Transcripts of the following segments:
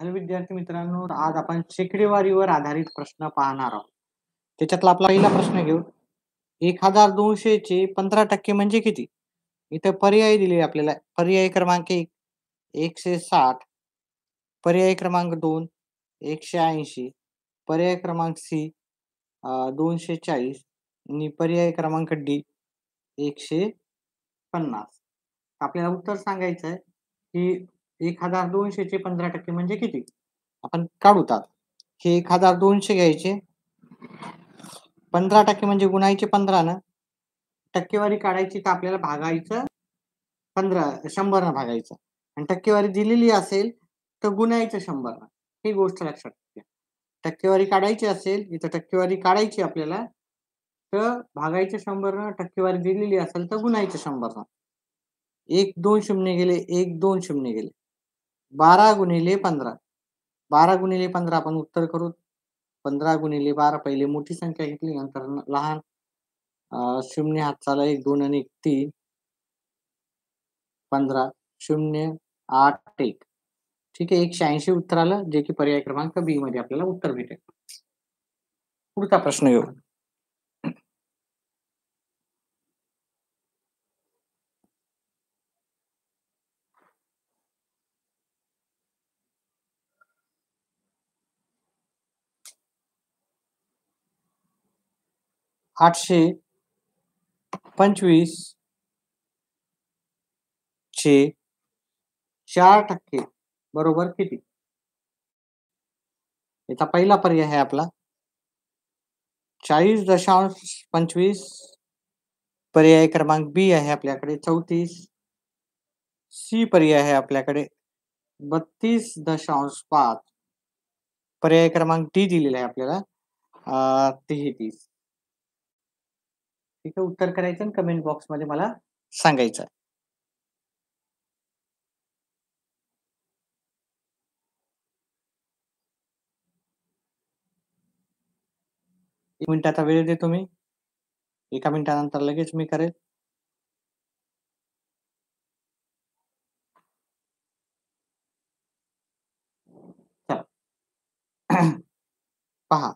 Hello विद्यार्थी मित्रांनो, आज आपण शेकडेवारीवर आधारित प्रश्न पाहणार आहोत. त्याच्यातला आपला पहिला प्रश्न घेऊ. 1200 चे 15% म्हणजे किती? इथं पर्याय दिले आपल्याला. पर्याय क्रमांक 1 160, पर्याय क्रमांक 2 180, पर्याय क्रमांक सी 240 आणि पर्याय क्रमांक डी 150. आपल्याला उत्तर सांगायचं आहे की 1200 चे 15% म्हणजे किती? आपण काढूत आता. हे 1200 घ्यायचे. 15% म्हणजे गुणायचे 15 न. टक्केवारी काढायची तर आपल्याला भागायचं 100 न भागायचं. आणि टक्केवारी दिलेली असेल तर गुणायचं 100 न. ही गोष्ट लक्षात घ्या. टक्केवारी काढायची असेल, इथं टक्केवारी काढायची आपल्याला, तर भागायचं 100 न. टक्केवारी दिलेली असेल तर गुणायचं 100 न. 1 2 शून्य गेले, 1 2 शून्य गेले. 12 गुणिले 15. 12 गुणिले 15 आपण उत्तर करू. 15 गुणिले 12 पहिले मोठी संख्या घेतली, नंतर लहान. शून्य हातचाला 1 2 आणि 1 3. 15 0 8 1. ठीक आहे, 180 उत्तर आलं, जे की पर्याय क्रमांक बी मध्ये आपल्याला उत्तर भेटेल. पुढचा प्रश्न घेऊ. आठशे 25 चे 4% बरोबर किती? याचा पहिला पर्याय आहे आपला 40.25. पर्याय क्रमांक बी आहे आपल्याकडे 34. सी पर्याय आहे आपल्याकडे 32.5. पर्याय क्रमांक डी दिलेला आहे आपल्याला 33. ठीक आहे, उत्तर करायचं आणि कमेंट बॉक्स मध्ये मला सांगायचं. एक मिनिटाचा वेळ देतो मी. 1 मिनिटानंतर लगेच मी करेल. चला. पहा,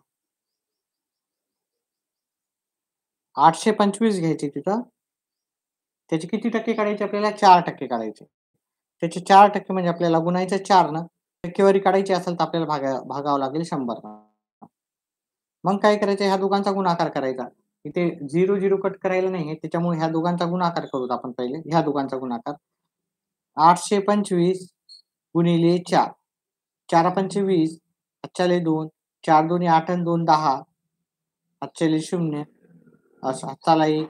825 घ्यायचे तिथं. त्याचे किती टक्के काढायचे आपल्याला? 4% काढायचे. त्याचे 4% म्हणजे आपल्याला गुणायचं 4 न. टक्केवारी काढायची असेल तर आपल्याला भागावं लागेल 100 न. मग काय करायचं? ह्या दोघांचा गुणाकार करायचा. इथे 0 0 कट करायला नाही, त्याच्यामुळे ह्या दोघांचा गुणाकार करूत आपण पहिले. ह्या दोघांचा गुणाकार 825 गुणिले 4. 4 पंचे 20, हातच्याले 2, 4 दोन्ही 8 आणि 2 10, हातच्याले 0, असं हातचाला 1,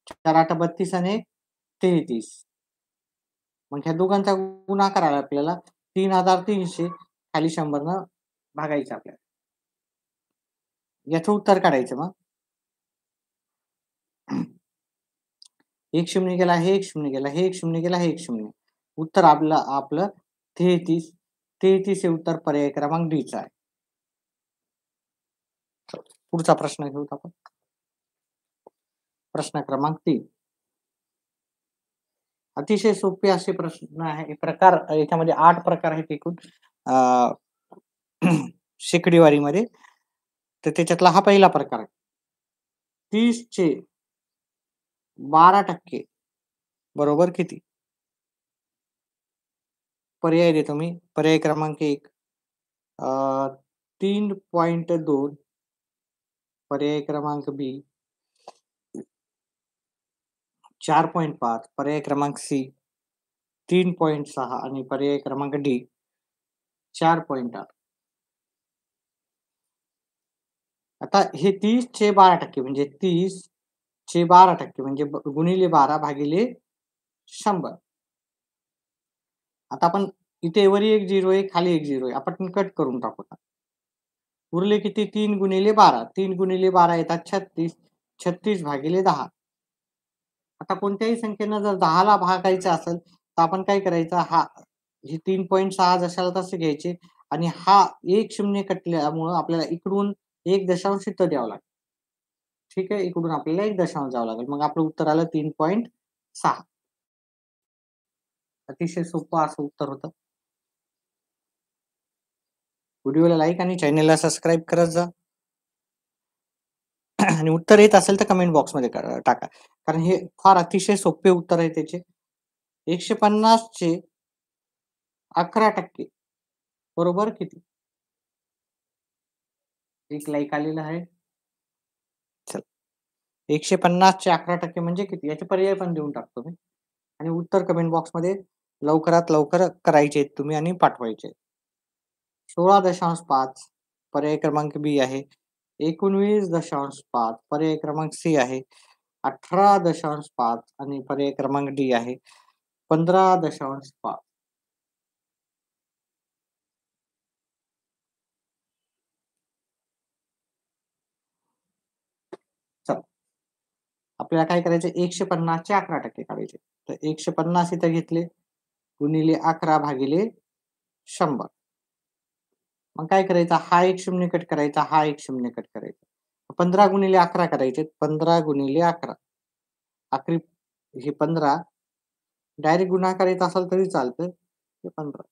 4 8 32 आणि 33. मग ह्या दोघांचा गुणाकार आला आपल्याला 3300, खाली 100 न भागायचं आपल्याला. याचं उत्तर काढायचं. मग 1 शून्य गेला, हे 1 शून्य गेला, हे 1 शून्य गेला, हे 1 शून्य. उत्तर आपलं 33. 33 हे उत्तर पर्याय क्रमांक डीचं आहे. पुढचा प्रश्न घेऊत आपण. प्रश्न क्रमांक 3. अतिशय सोपे असे प्रश्न आहे. प्रकार याच्यामध्ये 8 प्रकार आहेत एकूण शेकडेवारीमध्ये. तर त्याच्यातला हा पहिला प्रकार आहे. 30 चे 12% बरोबर किती? पर्याय देतो मी. पर्याय क्रमांक 1 3.2, पर्याय क्रमांक बी 4.5, पर्याय क्रमांक सी 3.6 आणि पर्याय क्रमांक डी 4.8. आता हे 30 चे 12% म्हणजे 30 चे 12% म्हणजे गुणिले 12 भागिले 100. आता आपण इथे वरी एक 0 आहे, खाली एक 0 आहे. आपण कट करून टाकू. उरले किती? 3 गुणिले 12. 3 गुणिले 12 येतात 36. 36 भागिले 10. आता कोणत्याही संख्येनं जर 10 ला भागायचं असेल तर आपण काय करायचं? हे 3.6 जशाला तसे घ्यायचे आणि हा 1 शून्य कटल्यामुळं आपल्याला इकडून 1 दशांश इथं द्यावं लागेल. ठीक आहे, इकडून आपल्याला 1 दशांश द्यावं लागेल. मग आपलं उत्तर आलं 3.6. अतिशय सोपं असं उत्तर होतं. व्हिडिओला लाईक आणि चॅनेलला सबस्क्राईब करत जा. आणि उत्तर येत असेल तर कमेंट बॉक्समध्ये टाका. कारण हे फार अतिशय सोपे उत्तर आहे त्याचे. 150 चे 11% बरोबर किती? एक लाईक आलेला आहे. चला. 150 चे 11% म्हणजे किती? याचे पर्याय पण देऊन टाकतो मी. आणि उत्तर कमेंट बॉक्समध्ये लवकरात लवकर करायचे आहेत तुम्ही आणि पाठवायचे. 16.5 पर्याय क्रमांक बी आहे. 19.5 पर्याय क्रमांक सी आहे. 18.5 आणि पर्याय क्रमांक डी आहे. 15.5. चला. आपल्याला काय करायचं 150 चे 11% काढायचे. तर 150 इथं घेतले, गुणिले 11 भागिले 100. मग काय करायचं हा एक शून्य कट करायचा, हा एक शून्य कट करायचा. 15 गुणिले 11 करायचे. 15 गुणिले 11. आखरी हे 15 डायरेक्ट गुणाकार येत असेल तरी चालतं. हे 15.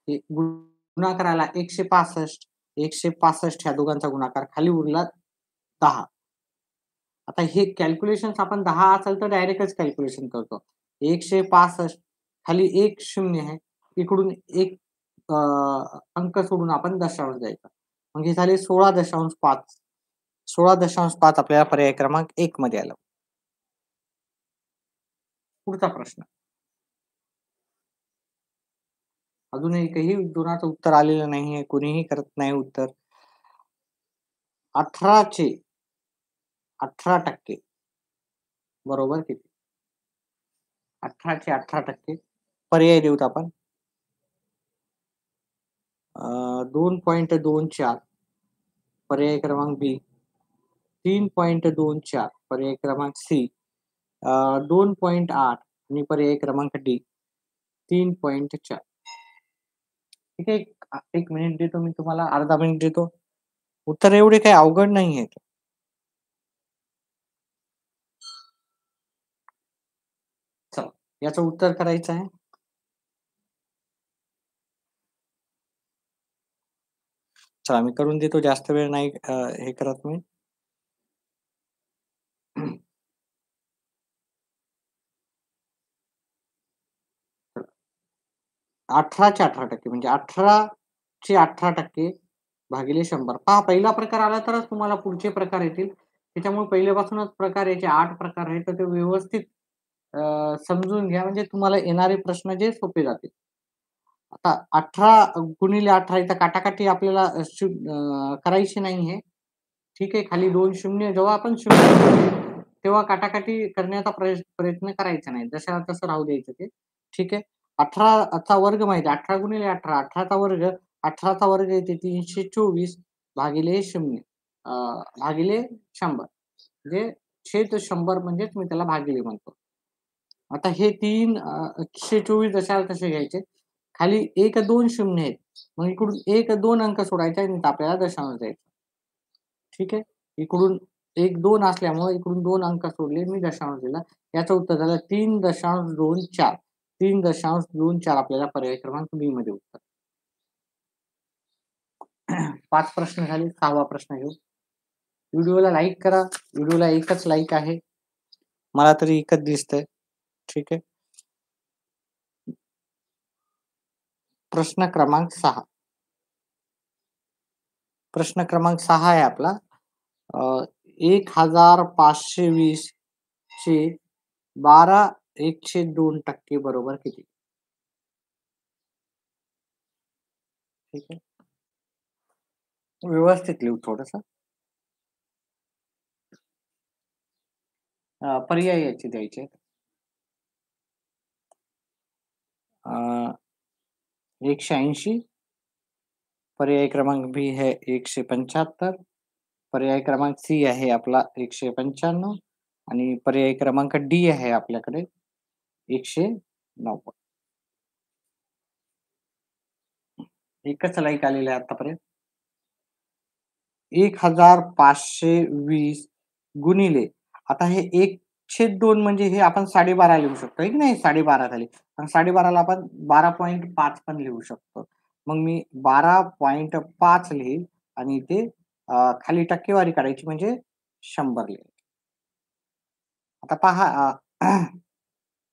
हे गुणाकार आला 165. 165 ह्या दोघांचा गुणाकार खाली उरला 10. आता हे कॅल्क्युलेशन्स आपण 10 असेल तर डायरेक्टच कॅल्क्युलेशन करतो. 165 खाली एक शून्य आहे. इकडून एक अंक सोडून आपण दशांश द्यायचा. मग हे झाले 16.5. 16.5 आपल्याला पर्याय क्रमांक 1 मध्ये आलं. पुढचा प्रश्न. अजून एकही दोनाचं उत्तर आलेलं नाहीये. कोणीही करत नाही उत्तर. 18 चे 18% बरोबर किती? 18 चे 18% पर्याय देऊत आपण. 2.24 पर्याय क्रमांक बी. 3.24 पर्याय क्रमांक सी. 2.8 आणि पर्याय क्रमांक डी. 3.4. ठीक आहे. 1 मिनिट देतो मी तुम्हाला. अर्धा मिनिट देतो. उत्तर एवढे काही अवघड नाही आहेत. चला. याचं उत्तर करायचं आहे. चला मी करून देतो. जास्त वेळ नाही हे करत मी. 18 चे 18% म्हणजे 18 चे 18% भागिले 100. पहा पहिला प्रकार आला तरच तुम्हाला पुढचे प्रकार येतील. त्याच्यामुळे पहिल्यापासूनच प्रकार याचे 8 प्रकार आहेत. तर ते व्यवस्थित समजून घ्या म्हणजे तुम्हाला येणारे प्रश्न जे सोपे जातील. आता 18 गुणिले 18 इथं काटाकाटी आपल्याला करायची नाहीये. ठीक आहे. खाली 2 शून्य जेव्हा आपण शून्य तेव्हा काटाकाटी करण्याचा प्रयत्न करायचा नाही. जशाला तसं राहू द्यायचं ते. ठीक आहे. 18 चा वर्ग माहिती आहे. 18 गुणिले 18. 18 चा वर्ग. 18 चा वर्ग येते 324 भागिले 0 भागिले 100. म्हणजे छेद 100 म्हणजेच मी त्याला भागिले म्हणतो. आता हे 124 जशाला तसे घ्यायचे. खाली 1, 2 शून्य आहेत. मग इकडून 1, 2 अंक सोडायचे आणि आपल्याला दशांश द्यायचा. ठीक आहे. इकडून 1, 2 असल्यामुळे इकडून 2 अंक सोडले. मी दशांश दिला. याचं उत्तर झालं 3.24. 3.24 आपल्याला पर्याय क्रमांक बी मध्ये उत्तर. 5 प्रश्न झाले. 6वा प्रश्न घेऊ. व्हिडिओला लाईक करा. व्हिडिओला एकच लाईक आहे. मला तरी एकच दिसतंय. ठीक आहे. प्रश्न क्रमांक 6. प्रश्न क्रमांक 6 आहे आपला. 1520 चे 12/102% बरोबर किती? ठीक आहे. व्यवस्थित लिहू थोडंसं. पर्याय याचे द्यायचे. 180. पर्याय क्रमांक बी है 175. पर्याय क्रमांक सी आहे आपला 195 आणि पर्याय क्रमांक डी आहे आपल्याकडे 190. एकच लाईक आलेलं आहे आतापर्यंत. 1520 गुणिले आता हे 1 1/2 म्हणजे हे आपण 12.5 लिहू शकतो, आहे की नाही? 12.5 झाली. आणि 12.5ला आपण 12.5 पण लिहू शकतो. मग मी 12.5 लिहील आणि इथे खाली टक्केवारी काढायची म्हणजे 100 लिहिलं. आता पहा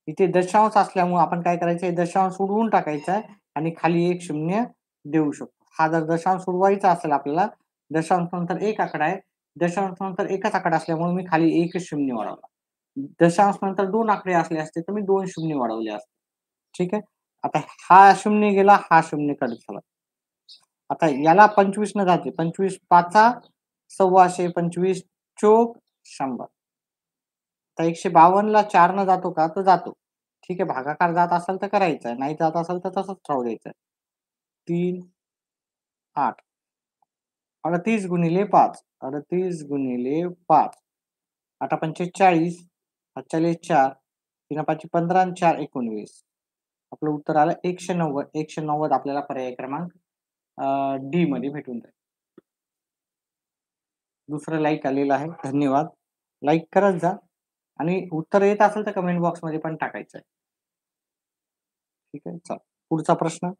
इथे दशांश असल्यामुळे आपण काय करायचं दशांश उडवून टाकायचा आहे आणि खाली एक शून्य देऊ शकतो. हा जर दशांश उडवायचा असेल आपल्याला, दशांश नंतर एक आकडा आहे. दशांश नंतर एकच आकडा असल्यामुळे मी खाली एकच शून्य वाढवला. दशांश नंतर 2 आकडे असले असते, तर मी 2 शून्य वाढवले असते. ठीक आहे. आता हा शून्य गेला, हा शून्य कट झाला. आता याला 25 न जाते. 25 पाचा 125, 25 चोक 100. आता 152 ला 4 न जातो का? तर जातो. ठीक आहे. भागाकार जात असेल तर करायचा. नाही जात असेल तर तसंच राहू द्यायचं. 3, 8. 38 गुणिले 5. 38 गुणिले 5. 8 पंचे 40. 5 4. 3 5 15 आणि 4 19. आपलं उत्तर आलं 190. 190 आपल्याला पर्याय क्रमांक डी मध्ये भेटून जाईल. दुसरं लाईक आलेलं आहे. धन्यवाद. लाईक करत जा आणि उत्तर येत असेल तर कमेंट बॉक्समध्ये पण टाकायचं आहे. ठीक आहे. चला पुढचा प्रश्न.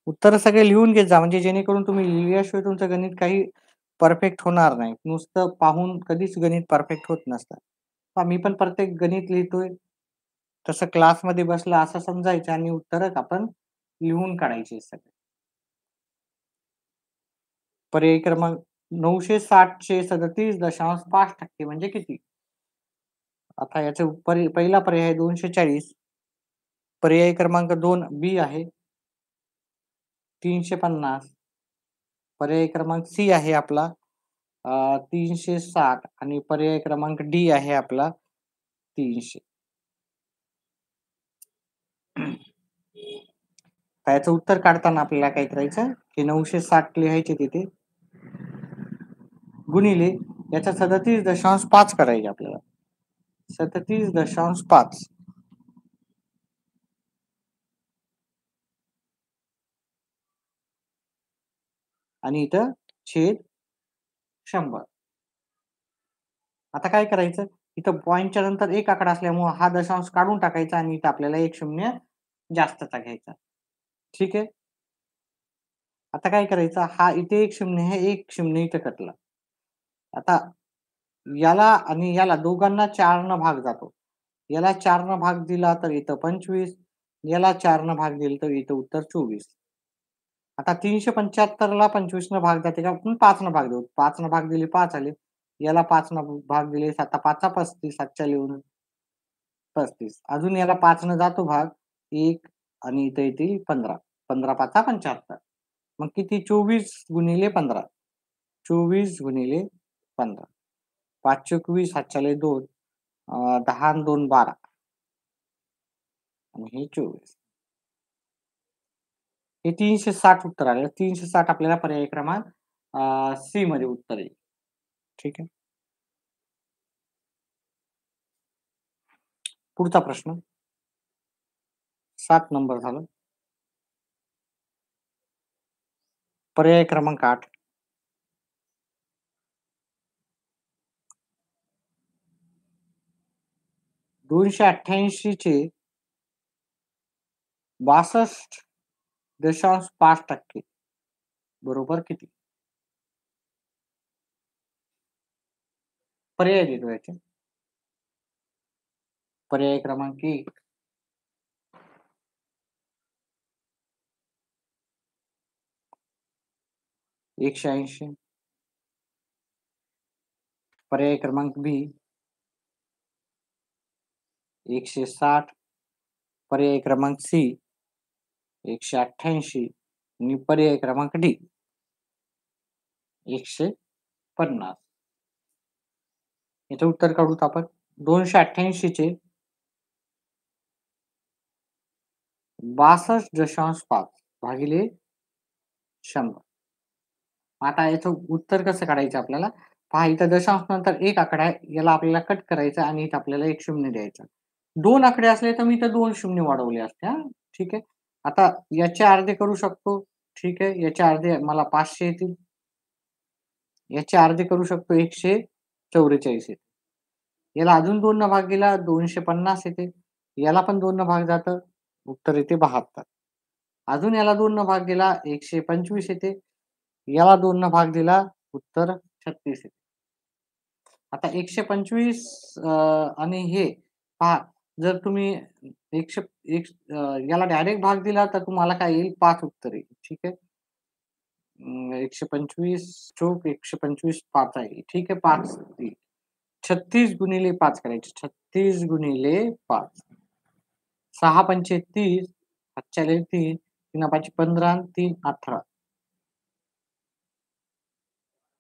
उत्तर सगळे लिहून घेत जा म्हणजे जेणेकरून तुम्ही लिहिल्याशिवाय तुमचं गणित काही परफेक्ट होणार नाही. नुसतं पाहून कधीच गणित परफेक्ट होत नसतं. मी पण प्रत्येक गणित लिहितोय. तसं क्लासमध्ये बसलं असं समजायचं आणि उत्तरच आपण लिहून काढायचे सगळे. पर्याय क्रमांक 960 चे 37.5% म्हणजे किती? आता याचा पहिला पर्याय आहे 240. पर्याय क्रमांक 2 बी आहे 350. पर्याय क्रमांक सी आहे आपला 360 आणि पर्याय क्रमांक डी आहे आपला 300. याचं उत्तर काढताना आपल्याला काय करायचं की 960 लिहायचे तिथे गुणिले याचा 37.5 करायचे आपल्याला 37.5 आणि इथं छेद 100. आता काय करायचं इथं पॉइंटच्या नंतर एक आकडा असल्यामुळे हा दशांश काढून टाकायचा आणि इथं आपल्याला एक शून्य जास्तचा घ्यायचा. ठीक आहे. आता काय करायचं हा इथे एक शून्य आहे, एक शून्य इथं कटला. आता याला आणि याला दोघांना 4 न भाग जातो. याला 4 न भाग दिला तर इथं 25. याला 4 न भाग दिला तर इथं उत्तर 24. आता 375 ला 25 न भाग जाते का? आपण 5 न भाग देऊ. 5 न भाग दिले 5 आले. याला 5 न भाग दिले 7 5 35 7च्या लिहून 35. अजून याला 5 न जातो भाग 1 आणि इथं येतील 15. 15 5 75. मग किती 24 गुणिले 15. 24 गुणिले 15. 5 चोक 20 7च्या 2 10 आणि 2 12 आणि हे 24. हे 360 उत्तर आलं. 360 आपल्याला पर्याय क्रमांक सी मध्ये उत्तर येईल. ठीक आहे. पुढचा प्रश्न 7 नंबर झाला. पर्याय क्रमांक 8. 288 चे 62.5% बरोबर किती? पर्याय देतो याचे. पर्याय क्रमांक 1 180. पर्याय क्रमांक बी 160. पर्याय क्रमांक सी 188 आणि पर्याय क्रमांक डी 150. याचं उत्तर काढूत आपण. 288 चे 62.5 भागिले 100. आता याचं उत्तर कसं काढायचं आपल्याला? पहा इथं दशांश नंतर एक आकडा आहे. याला आपल्याला कट करायचा आणि इथं आपल्याला एक शून्य द्यायचा. 2 आकडे असले तर मी इथं 2 शून्य वाढवले असते हां. ठीक आहे. आता याचे अर्धे करू शकतो. ठीक आहे. याचे अर्धे मला 500 येतील. याचे अर्धे करू शकतो 144 येतील. याला अजून 2 न भाग दिला 250 येते. याला पण 2 न भाग जातं, उत्तर येते 72. अजून याला 2 न भाग दिला 125 येते. याला 2 न भाग दिला, उत्तर 36 येते. आता 125 आणि हे पहा, जर तुम्ही 100 याला डायरेक्ट भाग दिला तर तुम्हाला काय येईल 5 उत्तर येईल. ठीक आहे. 125 चोक 125 5 आहे. ठीक आहे 5 येईल. 36 गुणिले 5 करायचे. 36 गुणिले 5. 6 पंचे 30, 5 3, 3 5 15, 3 18.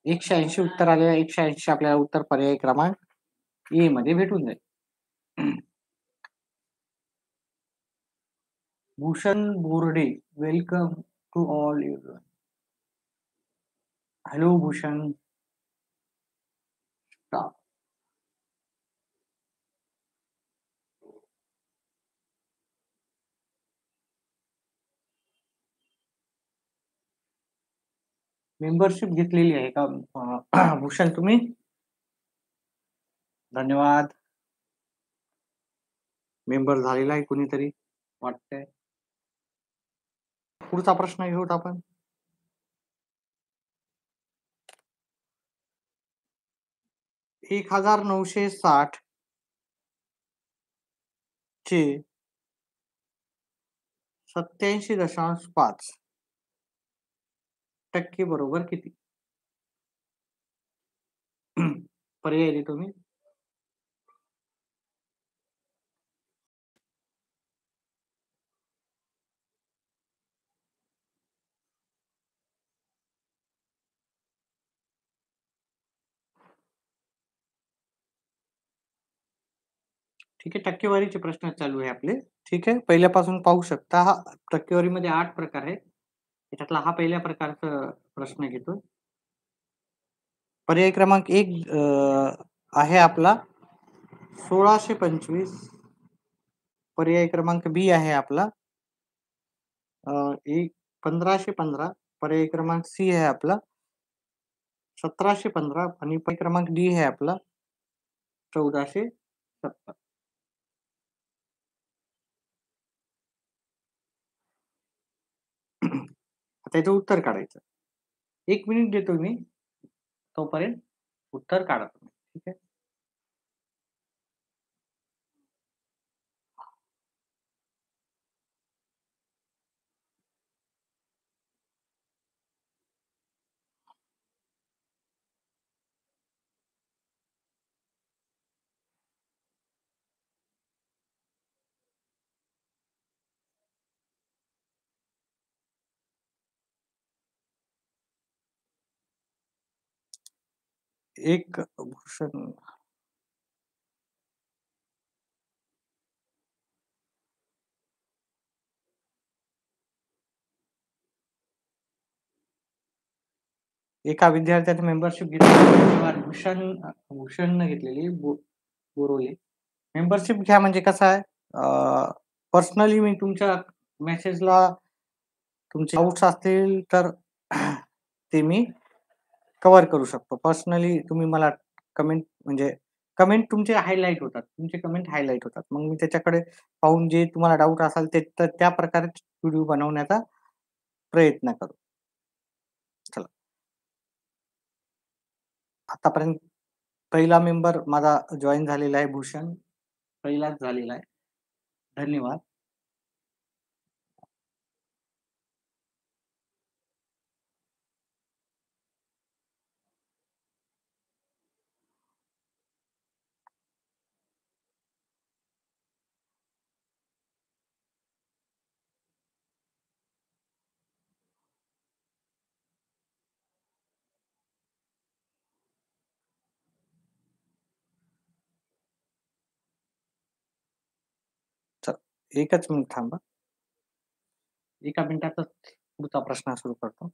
180 उत्तर आलेलं आहे. 180 आपल्याला उत्तर पर्याय क्रमांक ए मध्ये भेटून जाईल. Bhushan Borde, welcome to all everyone. Hello Bhushan. Staff. Membership घेतलेली आहे का भूषण तुम्ही? धन्यवाद. मेंबर झालेला आहे कुणीतरी वाटतंय. पुढचा प्रश्न घेऊत आपण. एक 1960 चे 87.5% बरोबर किती? पर्याय देतो मी. ठीक आहे. टक्केवारीचे प्रश्न चालू आहे आपले. ठीक आहे. पहिल्यापासून पाहू शकता हा टक्केवारीमध्ये 8 प्रकार आहेत. त्याच्यातला हा पहिल्या प्रकारचा प्रश्न घेतो. पर्याय क्रमांक 1 आहे आपला 1625. पर्याय क्रमांक बी आहे आपला 1515. पर्याय क्रमांक सी आहे आपला 1715 आणि पर्याय क्रमांक डी आहे आपला 1470. आता याचं उत्तर काढायचं. 1 मिनिट देतो मी. तोपर्यंत उत्तर काढा तुम्ही. ठीक आहे. एक भूषण एका विद्यार्थ्याने मेंबरशिप घेतली. भूषणनं घेतलेली बोरोले. मेंबरशिप घ्या म्हणजे कसं आहे, पर्सनली मी तुमच्या मेसेजला तुमचे डाउट्स असतील तर ते मी कव्हर करू शकतो. पर्सनली तुम्ही मला कमेंट म्हणजे कमेंट तुमचे हायलाइट होतात. तुमचे कमेंट हायलाइट होतात. मग मी त्याच्याकडे पाहून जे तुम्हाला डाउट असाल ते तर त्या प्रकारे व्हिडिओ बनवण्याचा प्रयत्न करू. चला. आतापर्यंत पहिला मेंबर माझा जॉइन झालेला आहे भूषण. पहिलाच झालेला आहे. धन्यवाद. चला. एकच मिनिट थांबा. एका मिनिटातच पुढचा प्रश्न सुरू करतो.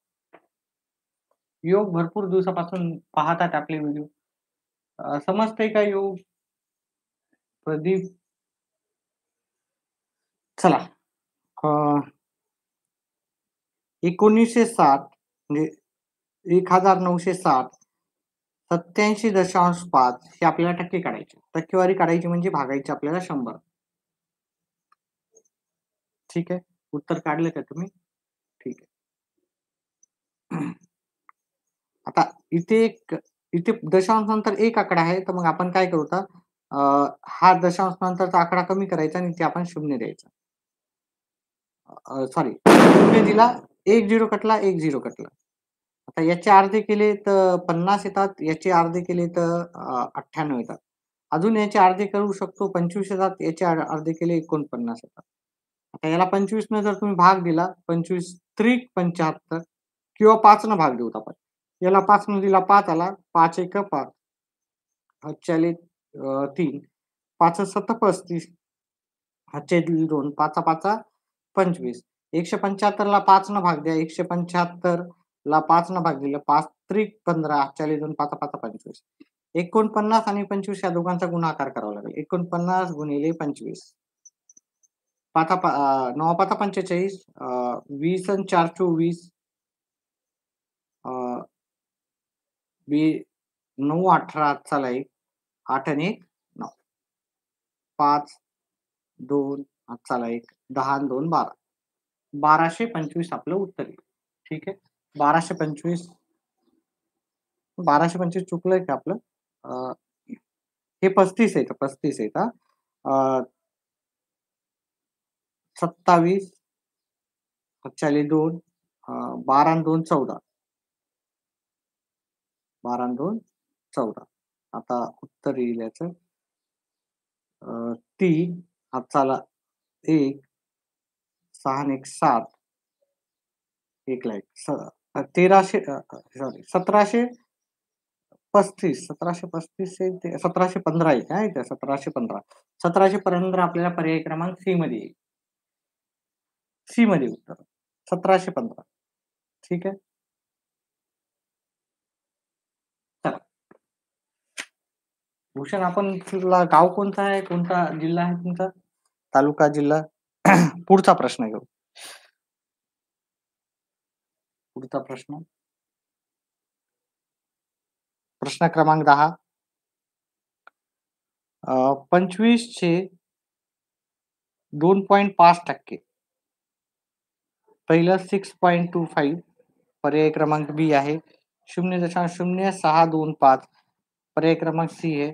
योग भरपूर दिवसापासून पाहतात आपले व्हिडिओ. समजतंय का योग? प्रदीप. चला. 1960 म्हणजे 1960 87.5 हे आपल्याला टक्के काढायचे. टक्केवारी काढायची म्हणजे भागायची आपल्याला 100. ठीक आहे. उत्तर काढलं का तुम्ही? ठीक आहे. आता इथे दशांश नंतर एक आकडा आहे, तर मग आपण काय करू आता, हा दशांश नंतरचा आकडा कमी करायचा आणि इथे आपण 0 द्यायचा. सॉरी, 0 दिला, 1 0 कटला, 1 0 कटला. आता याचे अर्धे केले तर 50 येतात, याचे अर्धे केले तर 98 येतात. अजून याचे अर्धे करू शकतो, 25 येतात, याचे अर्धे केले 49 येतात. आता याला 25 न जर तुम्ही भाग दिला, 25 त्रिक 75 किंवा 5 न भाग देऊ आपण. याला 5 न दिला 5 आला, 5 एक 5. 3, 5 सत्त 35. 2, 5 5 25. 175 ला 5 न भाग द्या. 175 ला 5 न भाग दिला. 5 त्रिक 15. 2, 5 5 25. 49 आणि 25 या दोघांचा गुणाकार करावा लागेल. 49 गुणिले 25. 9 5 45. 20 आणि 4 24. 9 18 चला 1. 8 आणि 1 9. 5 2 चला 1. 10 आणि 2 12. 1225 आपलं उत्तर येईल. ठीक आहे. 1225 चुकलंय का आपलं? हे 35 आहे. 35 आहे का? 27 2, 12 आणि 2 14. 12 आणि 2 14. आता उत्तर येईल याचं 3 हाताला 1, 6 आणि 1 7. 1 ला 1 1300 सॉरी 1735. 1735 ते 1715 आहे काय ते 1715. 1715 आपल्याला पर्याय क्रमांक सी मध्ये येईल. सी मध्ये उत्तर 1715. ठीक आहे. चला भूषण, आपण तुला गाव कोणतं आहे, कोणता जिल्हा आहे तुमचा, तालुका जिल्हा? पुढचा प्रश्न घेऊ. पुढचा प्रश्न क्रमांक 10. 25 चे 2.5%. पहिलं 6.25. पर्याय क्रमांक बी आहे 0.0625. पर्याय क्रमांक सी आहे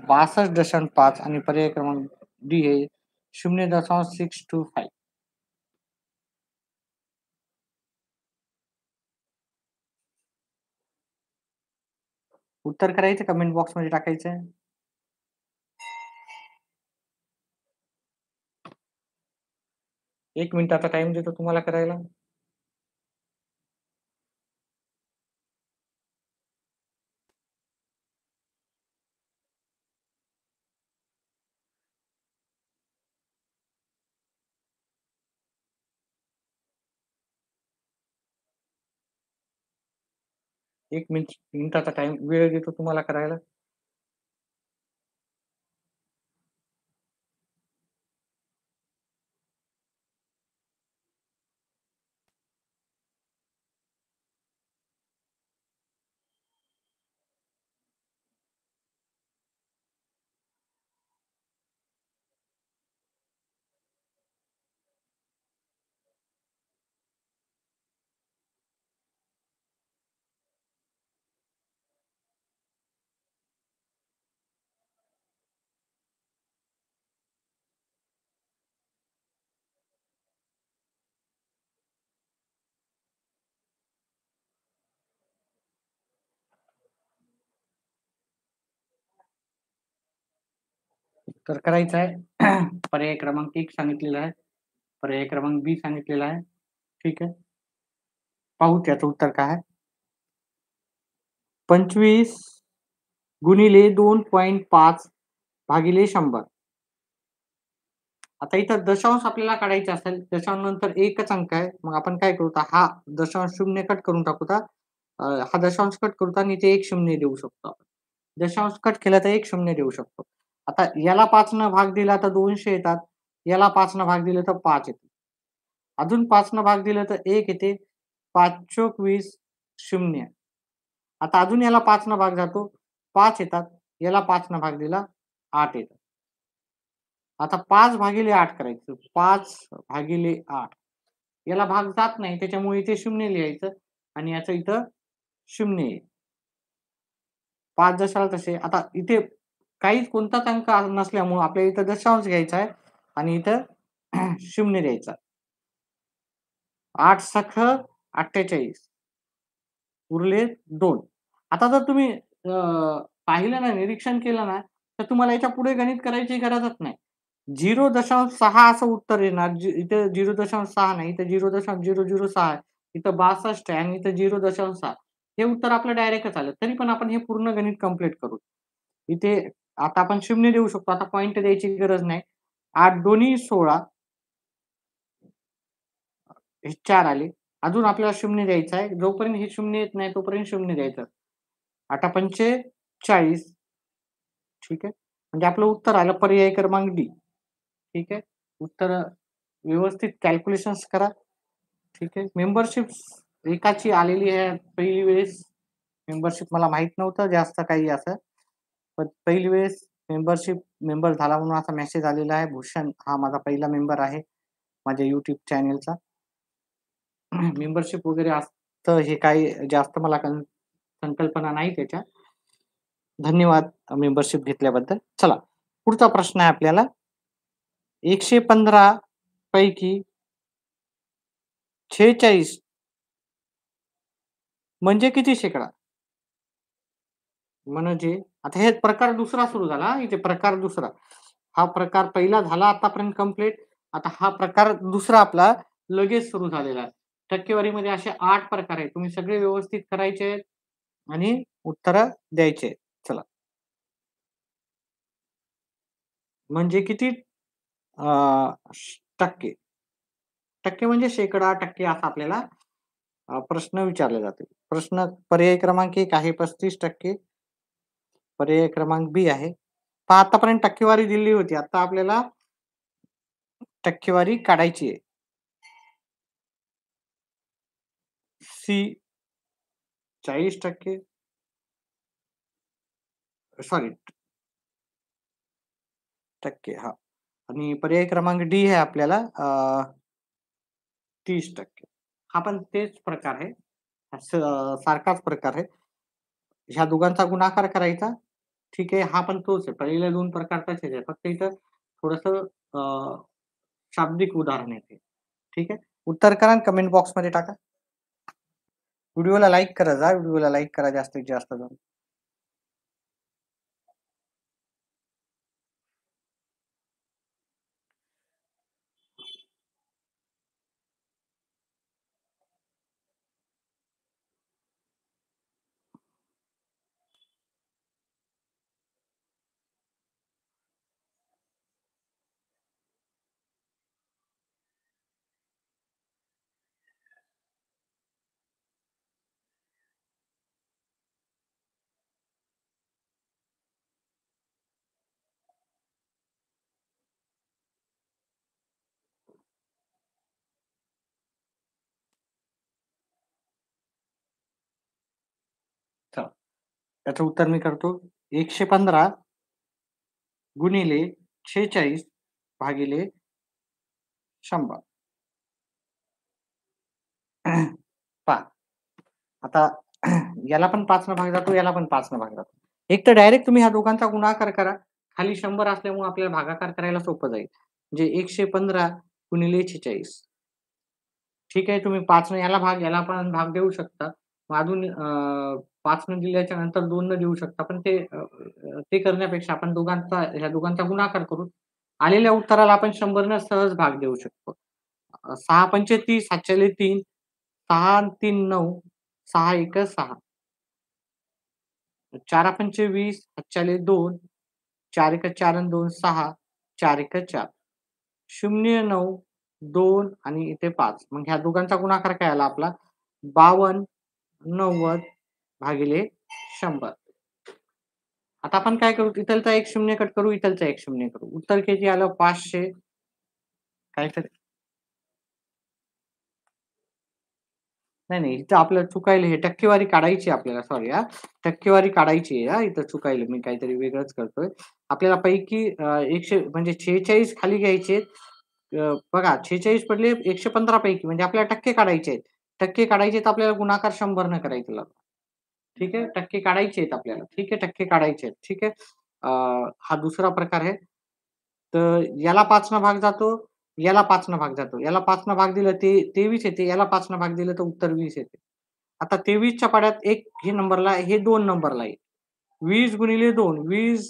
62.5 आणि पर्याय क्रमांक डी आहे 0.625. उत्तर करायचं, कमेंट बॉक्स मध्ये टाकायचं. 1 मिनिटाचा टाइम देतो तुम्हाला करायला. एक मिनिटाचा टाइम वेळ देतो तुम्हाला करायला. तर करायचं आहे. पर्याय क्रमांक 1 सांगितलेला आहे, पर्याय क्रमांक बी सांगितलेला आहे. ठीक आहे, पाहू त्याचं उत्तर काय आहे. 25 गुणिले 2.5 भागिले 100. आता इथं दशांश आपल्याला काढायचा असेल, दशांश नंतर एकच अंक आहे. मग आपण काय करू, हा दशांश शून्य कट करून टाकू. हा दशांश कट करू आणि इथे 1 शून्य देऊ शकतो आपण. दशांश कट केला तर 1 शून्य देऊ शकतो. आता याला 5 न भाग दिला तर 200 येतात. याला 5 न भाग दिलं तर 5 येते. अजून 5 न भाग दिलं तर 1 येते. 5 चोक 20 0. आता अजून याला 5 न भाग जातो, 5 येतात. याला 5 न भाग दिला, 8 येतात. आता 5 भागिले 8 करायचं. 5 भागिले 8 याला भाग जात नाही, त्याच्यामुळे इथे 0 लिहायचं आणि याचं इथं 0 येईल. 5 जशाला तसे. आता इथे काहीच कोणताच अंक नसल्यामुळं आपल्याला इथं दशांश घ्यायचा आहे आणि इथं 0 द्यायचा. 8 सख 48 उरले 2. आता जर तुम्ही पाहिलं ना, निरीक्षण केलं ना, तर तुम्हाला याच्या पुढे गणित करायची गरजच नाही. 0.6 असं उत्तर येणार. इथं 0.6 नाही, इथं 0.006 आहे. इथं 62 आहे आणि इथं 0.6. हे उत्तर आपलं डायरेक्टच आलं. तरी पण आपण हे पूर्ण गणित कंप्लीट करू. इथे आता आपण 0 देऊ शकतो. आता पॉइंट द्यायची गरज नाही. 8 दोन्ही 16 हे 4 आले. अजून आपल्याला 0 द्यायचा आहे. जोपर्यंत हे 0 येत नाही तोपर्यंत 0 द्यायचं. 8 पंचे 40 ठीक आहे. म्हणजे आपलं उत्तर आलं पर्याय क्रमांक डी. ठीक आहे. उत्तर व्यवस्थित कॅल्क्युलेशन्स करा. ठीक आहे. मेंबरशिप एकाची आलेली आहे पहिली वेळेस. मेंबरशिप मला माहीत नव्हतं जास्त काही असं. पण पहिली वेळेस मेंबर झाला म्हणून असा मेसेज आलेला आहे. भूषण हा माझा पहिला मेंबर आहे माझ्या YouTube चॅनेलचा. मेंबरशिप वगैरे असतं हे काही जास्त मला संकल्पना नाही त्याच्या. धन्यवाद मेंबरशिप घेतल्याबद्दल. चला, पुढचा प्रश्न आहे आपल्याला. 115 पैकी 46 म्हणजे किती शेकडा? म्हणजे आता हे प्रकार दुसरा सुरू झाला हां, इथे प्रकार दुसरा. हा प्रकार पहिला झाला आतापर्यंत कंप्लीट. आता हा प्रकार दुसरा आपला लगेच सुरू झालेला आहे. टक्केवारीमध्ये असे 8 प्रकार आहेत. तुम्ही सगळे व्यवस्थित करायचे आहेत आणि उत्तरं द्यायचे आहेत. चला. म्हणजे किती टक्के? टक्के म्हणजे शेकडा, टक्के असा आपल्याला प्रश्न विचारले जातील. प्रश्न पर्याय क्रमांक 1 आहे 35%. पर्याय क्रमांक बी आहे. पहा आतापर्यंत टक्केवारी दिली होती. आता आपल्याला टक्केवारी काढायची आहे. सी 40% सॉरी टक्के हां. आणि पर्याय क्रमांक डी आहे आपल्याला 30%. हा पण तेच प्रकार आहे. सारखाच प्रकार आहे. ह्या दोघांचा गुणाकार करायचा. ठीक आहे. हा पण तोच आहे. पहिले 2 प्रकार तसेच आहे. फक्त इथं थोडंसं शाब्दिक उदाहरण आहे ते. ठीक आहे. उत्तर करा आणि कमेंट बॉक्समध्ये टाका. व्हिडिओला लाईक करा व्हिडिओला लाईक करा जास्तीत जास्त जण. चला. त्याचं उत्तर मी करतो. 115 गुणिले 46 भागिले 100. पहा. आता याला पण 5 न भाग जातो, याला पण 5 न भाग जातो. एक तर डायरेक्ट तुम्ही ह्या दोघांचा गुणाकार करा. खाली 100 असल्यामुळे आपल्याला भागाकार करायला सोपं जाईल. म्हणजे 115 गुणिले 46. ठीक आहे. तुम्ही 5 न याला याला पण भाग देऊ शकता. मग अजून 5 न दिल्याच्या नंतर 2 न देऊ शकता. पण ते करण्यापेक्षा आपण ह्या दोघांचा गुणाकार करू. आलेल्या उत्तराला आपण 100 न सहज भाग देऊ शकतो. 6 पंचे 30, 7 3, 6 अन् 3 9, 6 एक 6. 4 पंचे 20, 7 2, 4 एक 4 अन् 2 6, 4 एक 4. 0, 9, 2 आणि इथे 5. मग ह्या दोघांचा गुणाकार काय आला आपला 52, 90 भागिले 100. आता आपण काय करू इथलचा एक 0 कट करू, इथलचा एक 0 करू. उत्तर किती आलं 500 काहीतरी नाही, इथं आपल्याला चुकायला हे टक्केवारी काढायची आपल्याला सॉरी हां. टक्केवारी काढायची आहे हां, इथं चुकायला मी काहीतरी वेगळंच करतोय. आपल्याला पैकी 100 म्हणजे 46 खाली घ्यायचे आहेत. बघा 46 पडले 115 पैकी म्हणजे आपल्याला टक्के काढायचे आहेत. टक्के काढायचे आहेत आपल्याला गुणाकार 100 न करायचं लागतं. ठीक आहे. टक्के काढायचे आहेत आपल्याला. ठीक आहे, टक्के काढायचे आहेत. ठीक आहे. हा दुसरा प्रकार आहे. तर याला 5 न भाग जातो, याला 5 न भाग जातो. याला 5 न भाग दिलं ते 23 येते. याला 5 न भाग दिलं तर उत्तर 20 येते. आता 23 च्या पाड्यात 1 हे नंबरला आहे, हे 2 नंबरला आहे. 20 गुणिले 2 20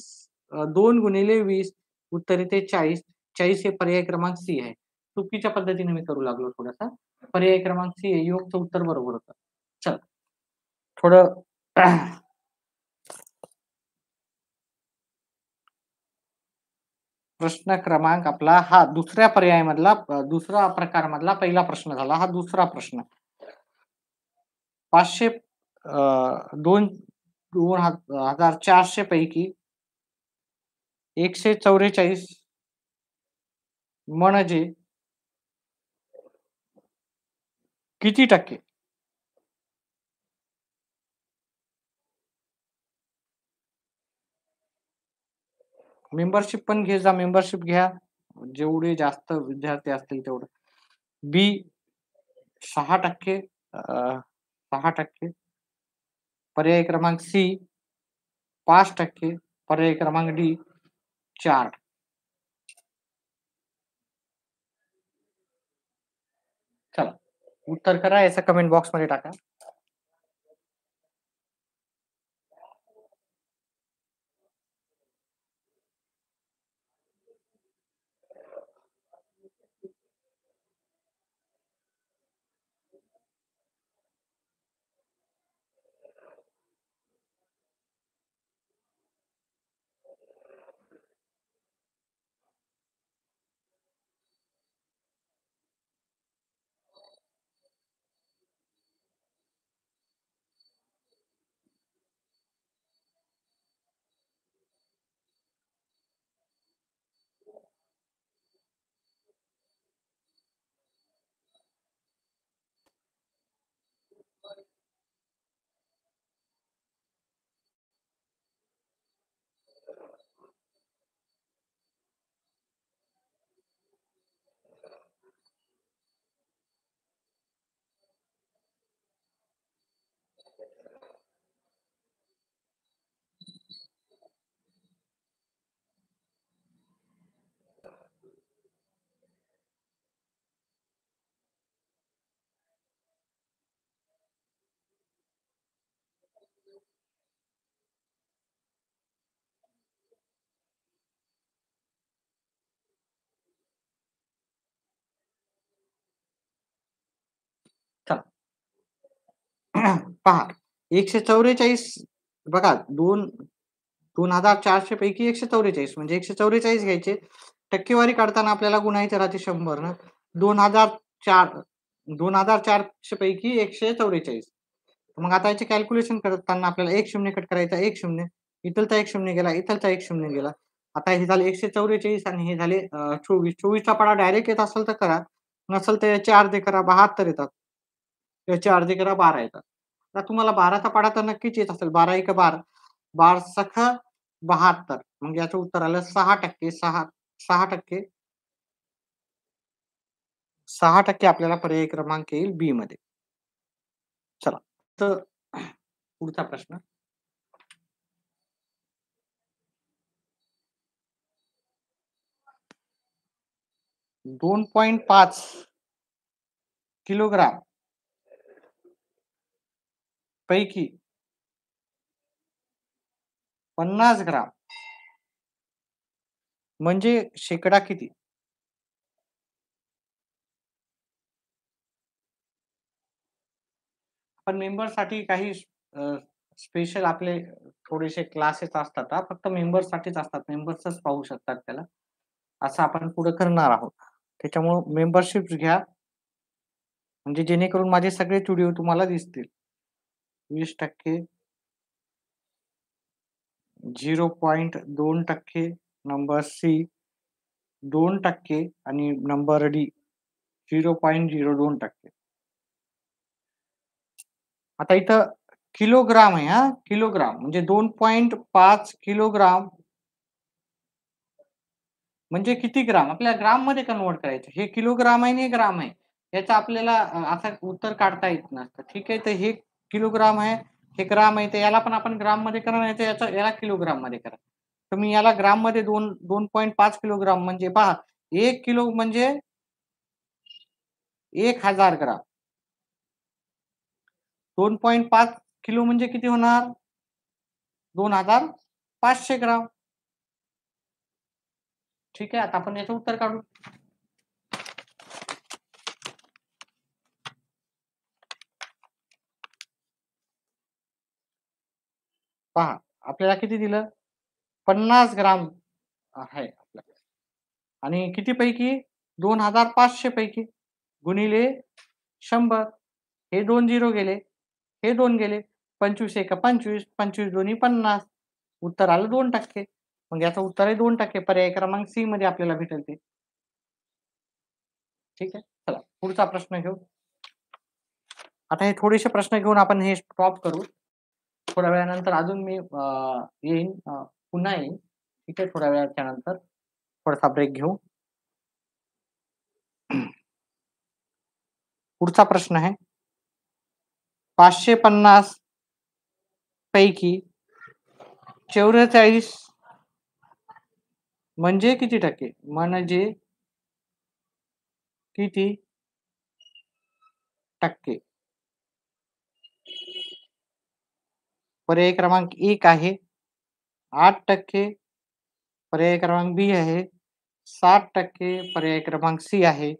2 गुणिले 20 उत्तर येते 40. 40 हे पर्याय क्रमांक सी आहे. चुकीच्या पद्धतीने मी करू लागलो थोडासा. पर्याय क्रमांक सी आहे. योगचं उत्तर बरोबर होतं. चला थोडं प्रश्न क्रमांक आपला हा दुसऱ्या पर्यायामधला दुसरा प्रकारमधला पहिला प्रश्न झाला. हा दुसरा प्रश्न. 500 2 2400 पैकी 144 म्हणजे किती टक्के? मेंबरशिप पण घे जा, मेंबरशिप घ्या. जेवढे जास्त विद्यार्थी असतील तेवढं. बी 6% 6%. पर्याय क्रमांक सी 5%. पर्याय क्रमांक डी 4. चला उत्तर करा याचा कमेंट बॉक्समध्ये टाका. चला पहा 144 बघा 2400 पैकी 144 म्हणजे 144 घ्यायचे. टक्केवारी काढताना आपल्याला गुणायचं राहते 100 ना. 2004 2400 पैकी 144. मग आता याचे कॅल्क्युलेशन करताना आपल्याला 1 शून्य कट करायचा 1 शून्य. इथलचा 1 शून्य गेला, इथलचा 1 शून्य गेला. आता हे झाले 144 आणि हे झाले 24. 24 चा पाढा डायरेक्ट येत असेल तर करा. नसेल तर याचे अर्धे करा 72 येतात. याचे अर्धे करा 12 येतात. आता तुम्हाला 12चा पाढा तर नक्कीच येत असेल. 12 एके 12. 12 सख 72. मग याचं उत्तर आलं 6% 6% 6% आपल्याला पर्याय क्रमांक येईल बी मध्ये. चला तर पुढचा प्रश्न. 2.5 किलोग्राम पैकी 50 ग्राम म्हणजे शेकडा किती? पण मेंबरसाठी काही स्पेशल आपले थोडेसे क्लासेस असतात हां. फक्त मेंबर्ससाठीच असतात. मेंबर्सच पाहू शकतात त्याला. असं आपण पुढे करणार आहोत. त्याच्यामुळं मेंबरशिप्स घ्या. म्हणजे जेणेकरून माझे सगळेच व्हिडिओ तुम्हाला दिसतील. 20% 0.2% नंबर सी 2% आणि नंबर डी 0.02%. आता इथं किलोग्राम आहे हां, किलोग्राम म्हणजे 2.5 किलोग्राम म्हणजे किती ग्राम? आपल्याला ग्राममध्ये कन्व्हर्ट करायचं. हे किलोग्राम आहे आणि हे ग्राम आहे. याचं आपल्याला असं उत्तर काढता येत नसतं. ठीक आहे, तर हे किलोग्राम आहे, हे ग्राम आहे, तर याला पण आपण ग्राममध्ये करा, नाहीतर याला किलोग्राममध्ये करा. तर मी याला ग्राममध्ये 2.5 किलोग्राम म्हणजे पहा 1 किलो म्हणजे 1000 ग्राम. 2.5 किलो म्हणजे किती होणार? 2500 ग्राम. ठीक आहे, आता आपण याचं उत्तर काढू. पहा, आपल्याला किती दिलं? 50 ग्राम आहे आपल्याकडे आणि किती पैकी? 2500 पैकी गुणिले 100. हे 2 झिरो गेले, हे 2 गेले. 25 एका 25, 25 दोन्ही 50. उत्तर आलं 2%. मग याचं उत्तर आहे 2%. पर्याय क्रमांक सी मध्ये आपल्याला भेटेल ते. ठीक आहे. चला पुढचा प्रश्न घेऊ. आता हे थोडेसे प्रश्न घेऊन आपण हे स्टॉप करू. थोड्या वेळानंतर अजून मी येईन पुन्हा येईन. ठीक आहे. थोड्या वेळाच्या नंतर थोडासा ब्रेक घेऊ. पुढचा प्रश्न आहे 550 पैकी 44 म्हणजे किती टक्के? म्हणजे किती टक्के? पर्याय क्रमांक 1 आहे 8%. पर्याय क्रमांक बी आहे 7%. पर्याय क्रमांक सी आहे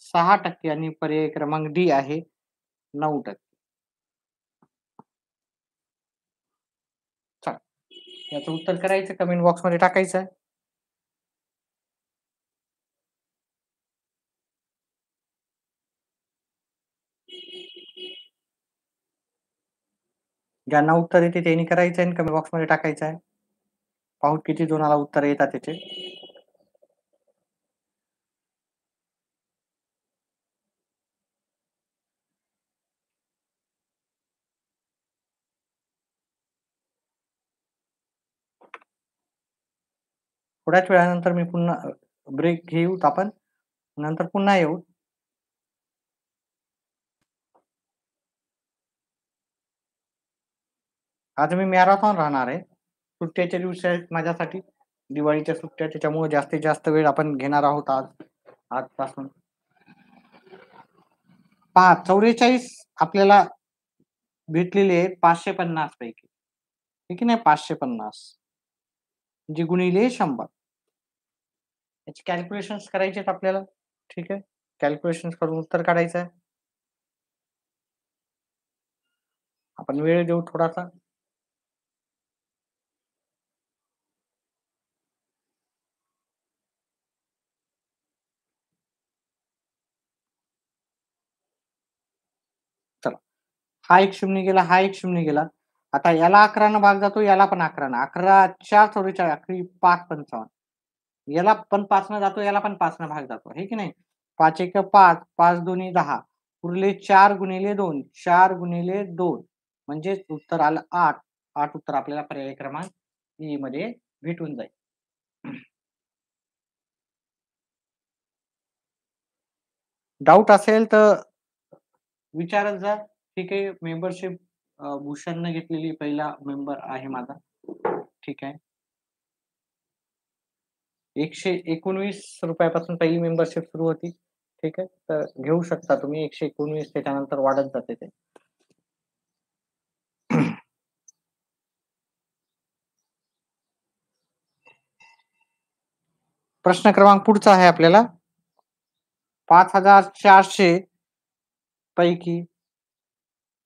6% आणि पर्याय क्रमांक डी आहे 9%. चला, याचं उत्तर करायचं कमेंट बॉक्समध्ये टाकायचं आहे. ज्यांना उत्तर येते त्यांनी करायचं आहे आणि कमेंट बॉक्समध्ये टाकायचं आहे. पाहू किती जणाला उत्तर येतात त्याचे. थोड्याच वेळानंतर मी पुन्हा ब्रेक घेऊ आपण. नंतर पुन्हा येऊ. आज मी मॅरेथॉन राहणार आहे. सुट्ट्याच्या दिवशी आहेत माझ्यासाठी. दिवाळीच्या सुट्ट्या त्याच्यामुळे जास्तीत जास्त वेळ आपण घेणार आहोत आजपासून. पहा 44 आपल्याला भेटलेले आहेत 550 पैकी. ठीक आहे ना 550 म्हणजे गुणिले 100. याचे कॅल्क्युलेशन्स करायचे आहेत आपल्याला. ठीक आहे. कॅल्क्युलेशन्स करून उत्तर काढायचं आहे. आपण वेळ देऊ थोडासा. चला. हा एक 0 गेला, हा एक 0 गेला. आता याला 11 न भाग जातो, याला पण 11 न. 11 4 44 अकरी 5 55. याला पण 5 न जातो, याला पण 5 न भाग जातो. हे की नाही? 5 एक 5, 5 दोन्ही 10. उरले 4 गुणिले 2, 4 गुणिले 2 म्हणजे उत्तर आलं 8. 8 उत्तर आपल्याला पर्याय क्रमांक ए मध्ये भेटून जाईल. डाऊट असेल तर विचारत जा. ठीक आहे. मेंबरशिप भूषणने घेतलेली पहिला मेंबर आहे माझा. ठीक आहे. ₹119 पासून पहिली मेंबरशिप सुरू होती. ठीक आहे. तर घेऊ शकता तुम्ही 119 त्याच्यानंतर वाढत जाते ते. प्रश्न क्रमांक पुढचा आहे आपल्याला 5400 पैकी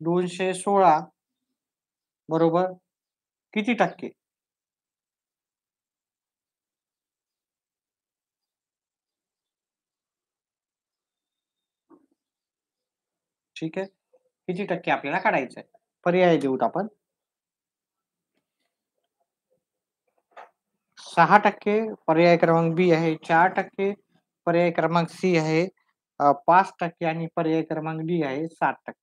216 बरोबर किती टक्के? ठीक आहे. किती टक्के आपल्याला काढायचं आहे? पर्याय देऊत आपण. 6% पर्याय क्रमांक बी आहे 4%. पर्याय क्रमांक सी आहे 5% आणि पर्याय क्रमांक डी आहे 7%.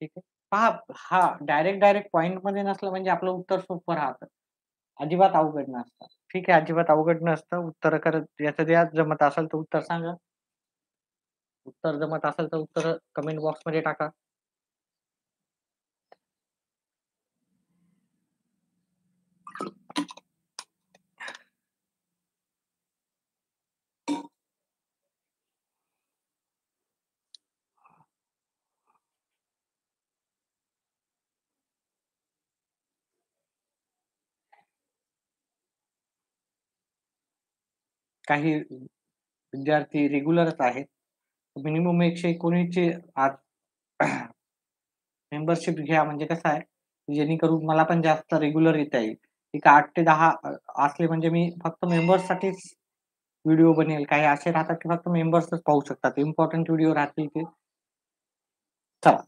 ठीक आहे. पहा, हा डायरेक्ट पॉइंटमध्ये नसलं म्हणजे आपलं उत्तर सोपं राहतं. अजिबात अवघड नसतं. ठीक आहे, अजिबात अवघड नसतं. उत्तर करत याचं द्या. जमत असेल तर उत्तर सांगा. उत्तर जमत असेल तर उत्तर कमेंट बॉक्समध्ये टाका. काही विद्यार्थी रेग्युलरच आहेत. मिनिमम 119 ची आत मेंबरशिप घ्या म्हणजे कसं आहे, जेणेकरून मला पण जास्त रेग्युलर येता येईल. एक 8 ते 10 असले म्हणजे मी फक्त मेंबर्ससाठीच व्हिडिओ बनेल. काही असे राहतात की फक्त मेंबर्सच पाहू शकतात. इम्पोर्टंट व्हिडिओ राहतील ते चला,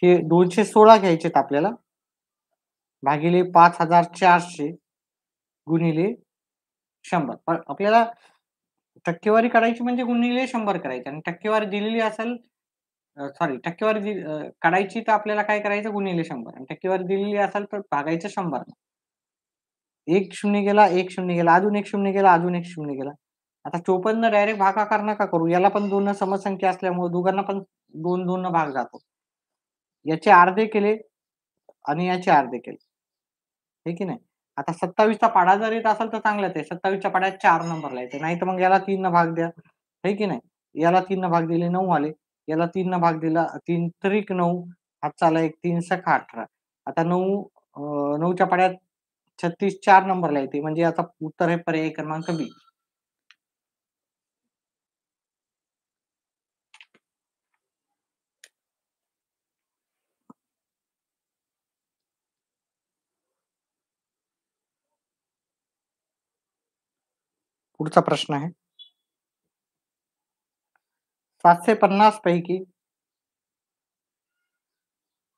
हे 216 घ्यायचेत आपल्याला भागिले 5,400 गुणिले 100. पण आपल्याला टक्केवारी काढायची म्हणजे गुणिले 100 करायची आणि टक्केवारी दिलेली असेल सॉरी टक्केवारी काढायची तर आपल्याला काय करायचं गुणिले 100 आणि टक्केवारी दिलेली असेल तर भागायचं 100 ने. 1 शून्य गेला, 1 शून्य गेला, अजून 1 शून्य गेला, अजून 1 शून्य गेला. आता 54 डायरेक्ट भागाकार नका करू. याला पण 2 समसंख्या असल्यामुळे दोघांना पण 2-2 न भाग जातो. याचे अर्धे केले आणि याचे अर्धे केले. हे की नाही? आता 27 चा पाढा जर येत असेल तर चांगलंच आहे. 27 च्या पाढ्यात 4 नंबरला येते. नाहीतर मग याला 3 न भाग द्या. हे की नाही? याला 3 न भाग दिले 9 आले. याला 3 न भाग दिला 3 त्रिक 9 हातचा आला 1 3 सखा 18. आता 9 9च्या पाढ्यात 36 4 नंबरला येते. म्हणजे याचा उत्तर आहे पर्याय क्रमांक बी. पुढचा प्रश्न आहे. 750 पैकी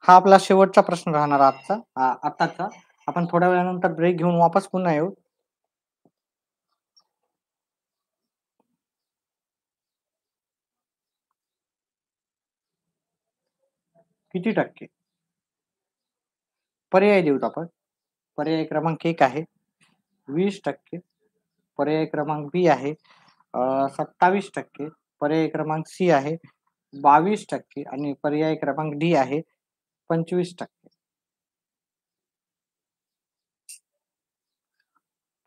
हा आपला शेवटचा प्रश्न राहणार आजचा आत्ताचा. आपण थोड्या वेळानंतर ब्रेक घेऊन वापस पुन्हा येऊ. किती टक्के? पर्याय देऊत आपण. पर्याय क्रमांक 1 आहे 20%. पर्याय क्रमांक बी आहे 27%. पर्याय क्रमांक सी आहे 22% आणि पर्याय क्रमांक डी आहे 25%.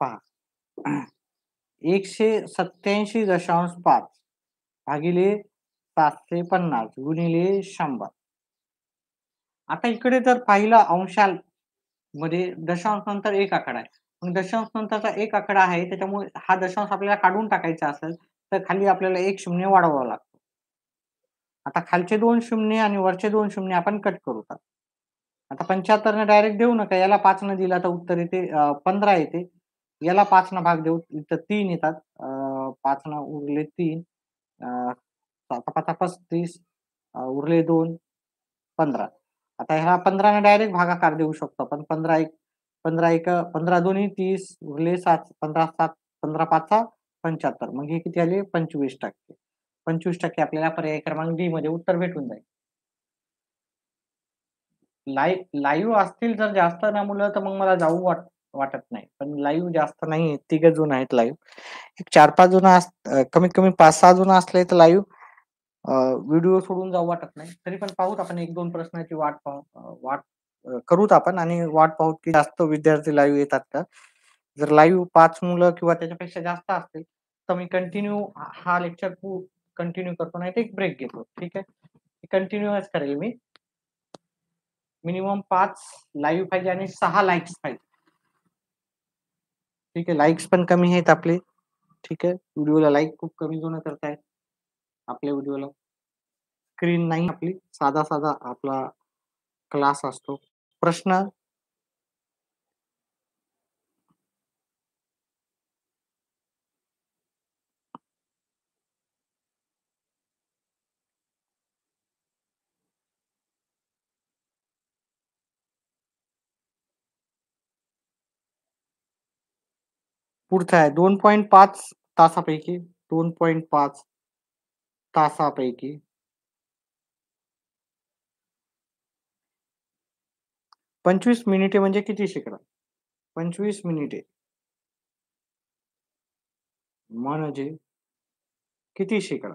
पहा 187.5 भागिले 750 गुणिले 100. आता इकडे जर पाहिलं अंशामध्ये दशांश नंतर एक आकडा आहे. मग दशांश नंतरचा एक आकडा आहे त्याच्यामुळे हा दशांश आपल्याला काढून टाकायचा असेल तर खाली आपल्याला 1 शून्य वाढवावं लागतं. आता खालचे 2 शून्य आणि वरचे 2 शून्य आपण कट करू. आता 75 ने डायरेक्ट देऊ नका. याला 5 न दिला तर उत्तर येते 15 येते. याला 5 न भाग देऊ इथं 3 येतात. 5 न उरले 3 7 5 35 उरले 2 15. आता ह्याला 15 ने डायरेक्ट भागाकार देऊ शकतो आपण. 15 एक 15 दोन्ही 30 उरले 7 15 7 15 5 75. मग हे किती आले 25%. 25% आपल्याला पर्याय क्रमांक डी मध्ये उत्तर भेटून जाईल. लाईव्ह असतील जर जास्त ना मुलं तर मग मला जाऊ वाटत नाही. पण लाईव्ह जास्त नाहीये. तिघ जण आहेत लाईव्ह. एक 4-5 जण कमीत कमी 5-6 जण असले तर लाईव्ह व्हिडिओ सोडून जाऊ वाटत नाही. तरी पण पाहूत आपण 1-2 प्रश्नाची वाट करूत आपण आणि वाट पाहूत की जास्त विद्यार्थी लाईव्ह येतात का? जर लाईव्ह 5 मुलं किंवा त्याच्यापेक्षा जास्त असतील तर मी कंटिन्यू हा लेक्चर कंटिन्यू करतो नाही तर एक ब्रेक घेतो. ठीक आहे. कंटिन्यूअस करेल मी. मिनिमम 5 लाईव्ह पाहिजे आणि 6 लाइक्स पाहिजे. ठीक आहे. लाइक्स पण कमी आहेत आपले. ठीक आहे. व्हिडिओला लाईक खूप कमी जण करतायत. आपल्या व्हिडिओला. स्क्रीन नाही आपली. साधा आपला क्लास असतो. प्रश्न पुढचा आहे 2.5 तासापैकी 2.5 तासापैकी 25 मिनिटे म्हणजे किती शेकडा? 25 मिनिटे म्हणजे किती शेकडा?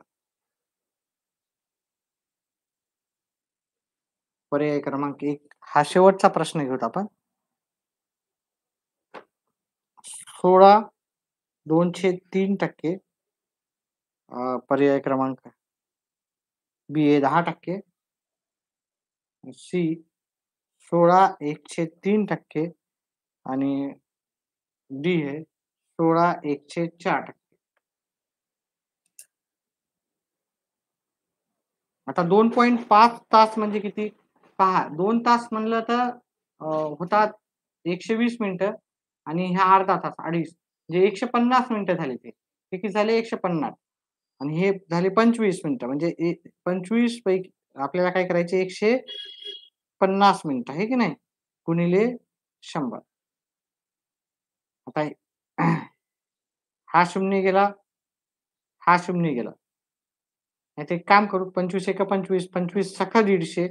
पर्याय क्रमांक 1 हा शेवटचा प्रश्न घेऊत आपण. 16.203% पर्याय क्रमांक बी आहे 10%, सी 16.103% आणि डी आहे 16.104%. आता 2.5 तास म्हणजे किती? पहा 2 तास म्हणलं तर होतात 120 मिनिटं आणि ह्या अर्धा तास, अडीच म्हणजे 150 मिनिटं झाले ते. हे किती झाले 150 आणि हे झाले 25 मिनिटं म्हणजे 25 पैकी आपल्याला काय करायचे 150 मिनिटं आहे की नाही? गुणिले 100. आता हा शून्य गेला, हा शून्य गेला. नाहीतर एक काम करू 25 एका 25, 25 सखा 150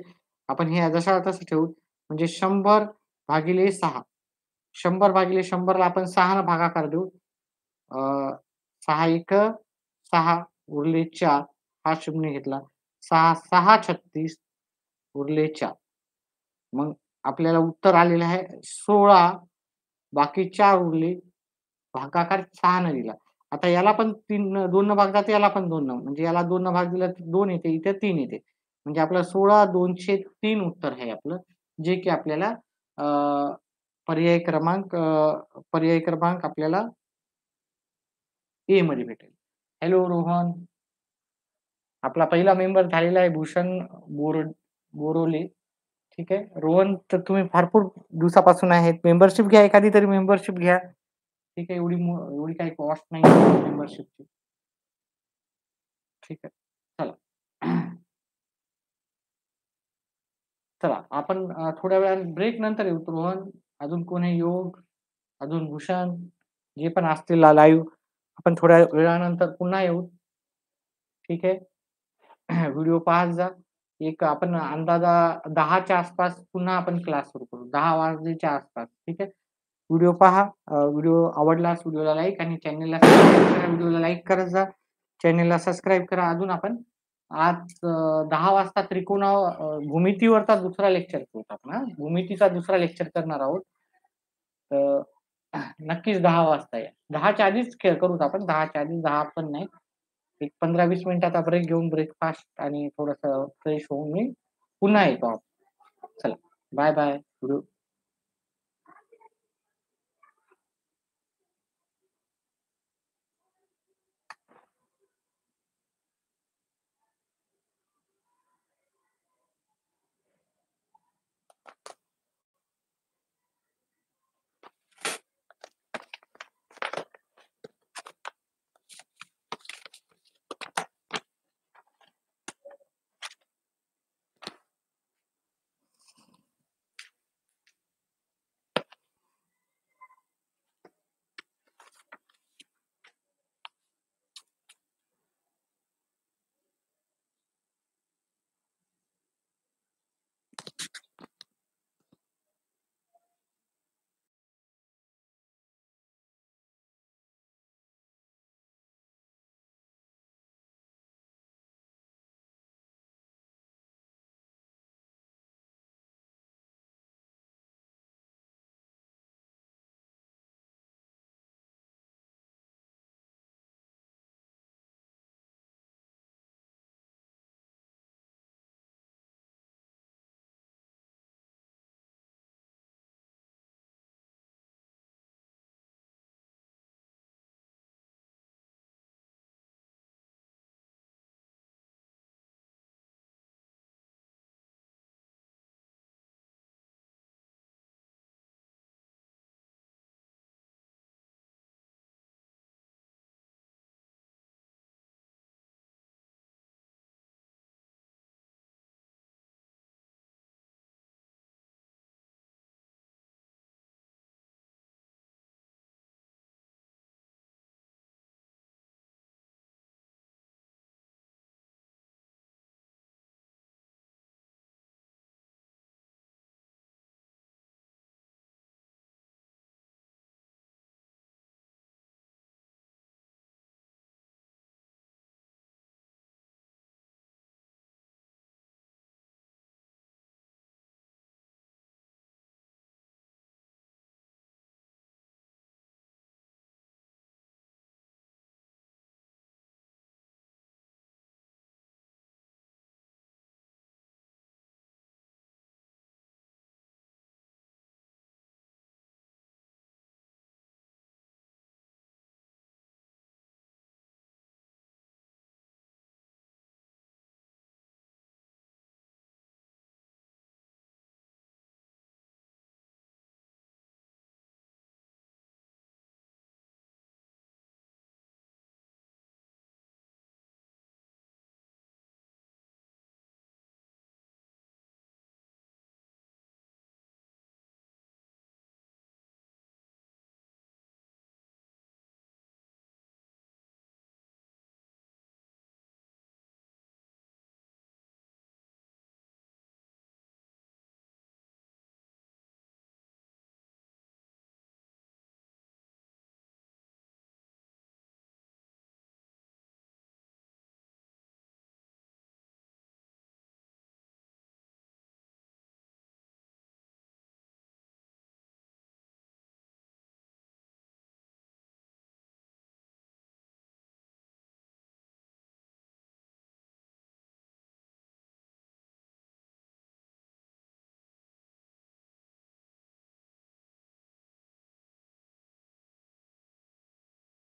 आपण हे जसा तसं ठेवू म्हणजे 100 भागिले 6. 100 भागिले 100 ला आपण 6 ने भागाकार देऊ. 6 एक 6 उरले 4 हा शून्य घेतला. 6 6 36 उरले 4. मग आपल्याला उत्तर आलेलं आहे 16 बाकी 4 उरले. भागाकार 6 ने दिला. आता याला पण 2 न भाग जाते, याला पण 2 न म्हणजे याला 2 न भाग दिला तर 2 येते, इथे 3 येते. म्हणजे आपलं 16,203 उत्तर आहे आपलं, जे की आपल्याला अ, पर्याय क्रमांक आपल्याला ए मध्ये भेटेल. हॅलो रोहन. आपला पहिला मेंबर झालेला आहे भूषण बोरोले. ठीक आहे. रोहन तर तुम्ही भरपूर दिवसापासून आहेत. मेंबरशिप घ्या, एखादी तरी मेंबरशिप घ्या. ठीक आहे. एवढी काही कॉस्ट नाही मेंबरशिपची. ठीक आहे. चला. चला आपण थोड्या वेळाने ब्रेक नंतर येऊ. रोहन, अजून कोण आहे? योग, अजून भूषण, जे पण असतील लाईव्ह आपण थोड्या वेळानंतर पुन्हा येऊ. ठीक आहे. व्हिडिओ पाहत जा. एक आपण अंदाजा 10च्या आसपास पुन्हा आपण क्लास सुरू करू. 10 वाजेच्या आसपास. ठीक आहे. व्हिडिओ पहा. व्हिडिओ आवडल्यास व्हिडिओला लाईक आणि चॅनलला सबस्क्राईब करा. व्हिडिओला लाईक करत जा. चॅनलला सबस्क्राईब करा. अजून आपण आज 10 वाजता भूमितीवरचा दुसरा लेक्चर करू आपण हां. भूमितीचा दुसरा लेक्चर करणार आहोत. तर नक्कीच 10 वाजता या. 10च्या आधीच करूच आपण. 10च्या आधी 10 पण नाही. एक 15-20 मिनिटाचा ब्रेक घेऊन ब्रेकफास्ट आणि थोडंसं फ्रेश होऊन मी पुन्हा येतो. चला. Bye bye.